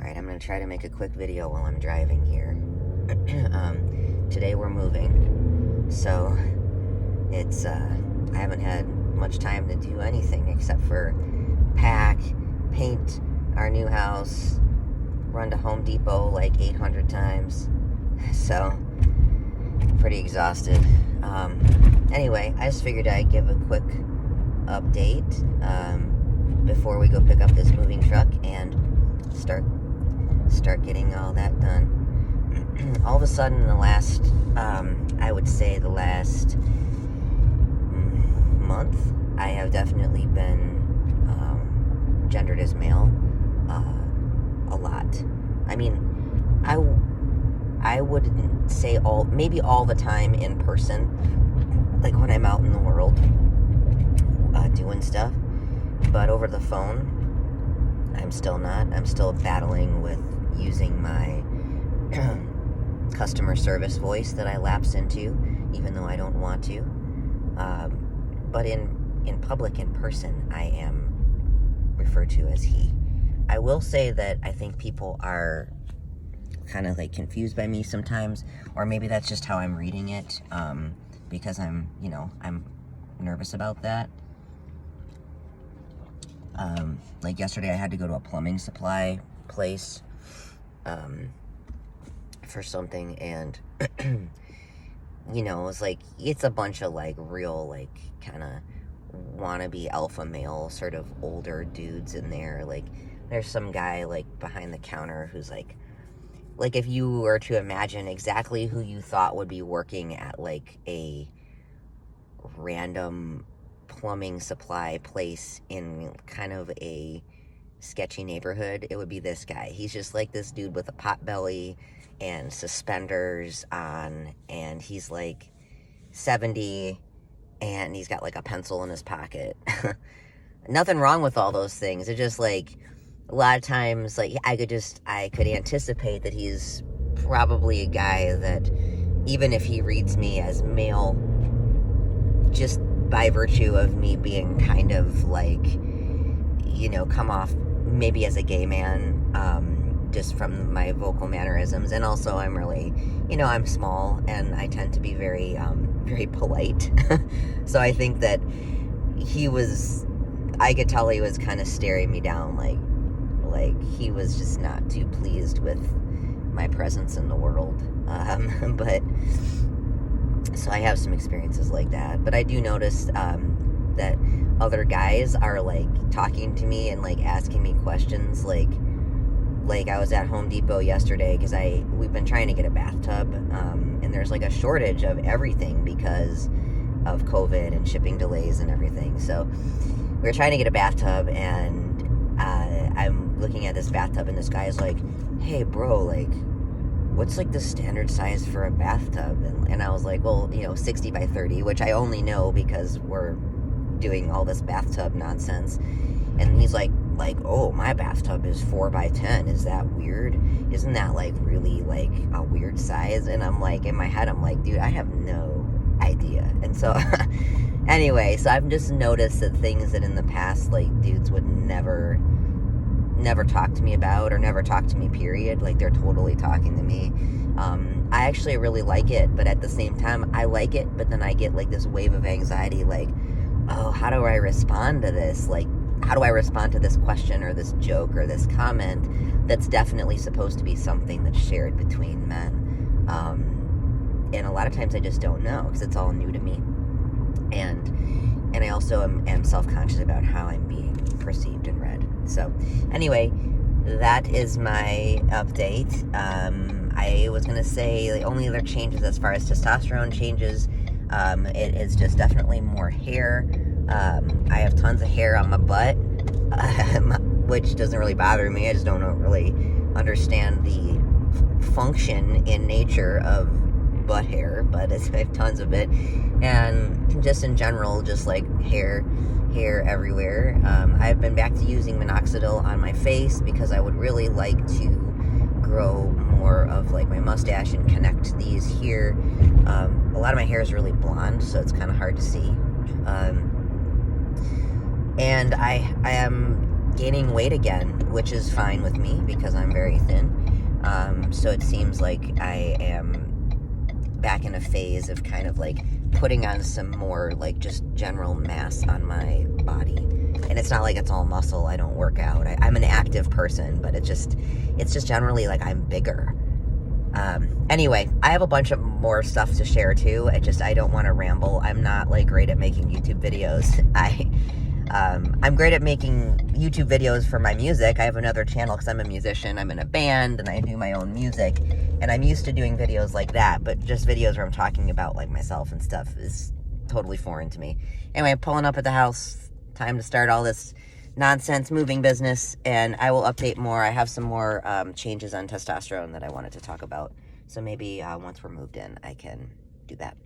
Alright, I'm going to try to make a quick video while I'm driving here. Today we're moving, so it's, I haven't had much time to do anything except for pack, paint our new house, run to Home Depot like 800 times, so I'm pretty exhausted. Anyway, I just figured I'd give a quick update before we go pick up this moving truck and start getting all that done. All of a sudden in the last, I would say the last month, I have definitely been gendered as male a lot. I mean, I wouldn't say maybe all the time in person, like when I'm out in the world doing stuff, but over the phone, I'm still not. I'm still battling with using my customer service voice that I lapse into, even though I don't want to. But in public, in person, I am referred to as he. I will say that I think people are kind of like confused by me sometimes, or maybe that's just how I'm reading it, because I'm nervous about that. Like yesterday I had to go to a plumbing supply place for something, and it was like, it's a bunch of like real like kind of wannabe alpha male sort of older dudes in there. Like there's some guy like behind the counter who's like if you were to imagine exactly who you thought would be working at like a random plumbing supply place in kind of a sketchy neighborhood, it would be this guy. He's just like this dude with a pot belly and suspenders on, and he's like 70, and he's got like a pencil in his pocket. Nothing wrong with all those things. It's just like a lot of times, like I could anticipate that he's probably a guy that, even if he reads me as male, just by virtue of me being kind of like, come off maybe as a gay man, just from my vocal mannerisms. And also I'm really, I'm small and I tend to be very, very polite. So I think that I could tell he was kind of staring me down, like he was just not too pleased with my presence in the world. But so I have some experiences like that, but I do notice that other guys are like talking to me and like asking me questions. Like I was at Home Depot yesterday because we've been trying to get a bathtub, and there's like a shortage of everything because of COVID and shipping delays and everything. So we were trying to get a bathtub, and I'm looking at this bathtub, and this guy's like, "Hey, bro, like, what's like the standard size for a bathtub?" And I was like, well, 60 by 30, which I only know because we're doing all this bathtub nonsense. And he's like, oh, my bathtub is 4 by 10. Is that weird? Isn't that like really like a weird size? And I'm like, in my head, I'm like, dude, I have no idea. And so anyway, so I've just noticed that things that in the past, like, dudes would never talk to me about, or never talk to me, period. Like, they're totally talking to me. I actually really like it, but at the same time, I like it, but then I get like this wave of anxiety, like, oh, how do I respond to this? Like, how do I respond to this question or this joke or this comment that's definitely supposed to be something that's shared between men? And a lot of times I just don't know, because it's all new to me. And I also am self-conscious about how I'm being perceived and read. So anyway, that is my update. I was going to say the only other changes as far as testosterone changes, it is just definitely more hair. I have tons of hair on my butt, which doesn't really bother me. I just don't really understand the function in nature of butt hair, but I have tons of it. And just in general, just like hair everywhere. I've been back to using minoxidil on my face because I would really like to grow more of like my mustache and connect these here. A lot of my hair is really blonde, so it's kind of hard to see. And I am gaining weight again, which is fine with me because I'm very thin. So it seems like I am back in a phase of kind of like putting on some more like just general mass on my body. And it's not like it's all muscle. I don't work out. I'm an active person, but it's just generally like I'm bigger. Anyway, I have a bunch of more stuff to share too. I don't want to ramble. I'm not like great at making YouTube videos. I'm great at making YouTube videos for my music. I have another channel because I'm a musician. I'm in a band and I do my own music. And I'm used to doing videos like that, but just videos where I'm talking about like myself and stuff is totally foreign to me. Anyway, I'm pulling up at the house. Time to start all this nonsense moving business, and I will update more. I have some more changes on testosterone that I wanted to talk about. So maybe once we're moved in, I can do that.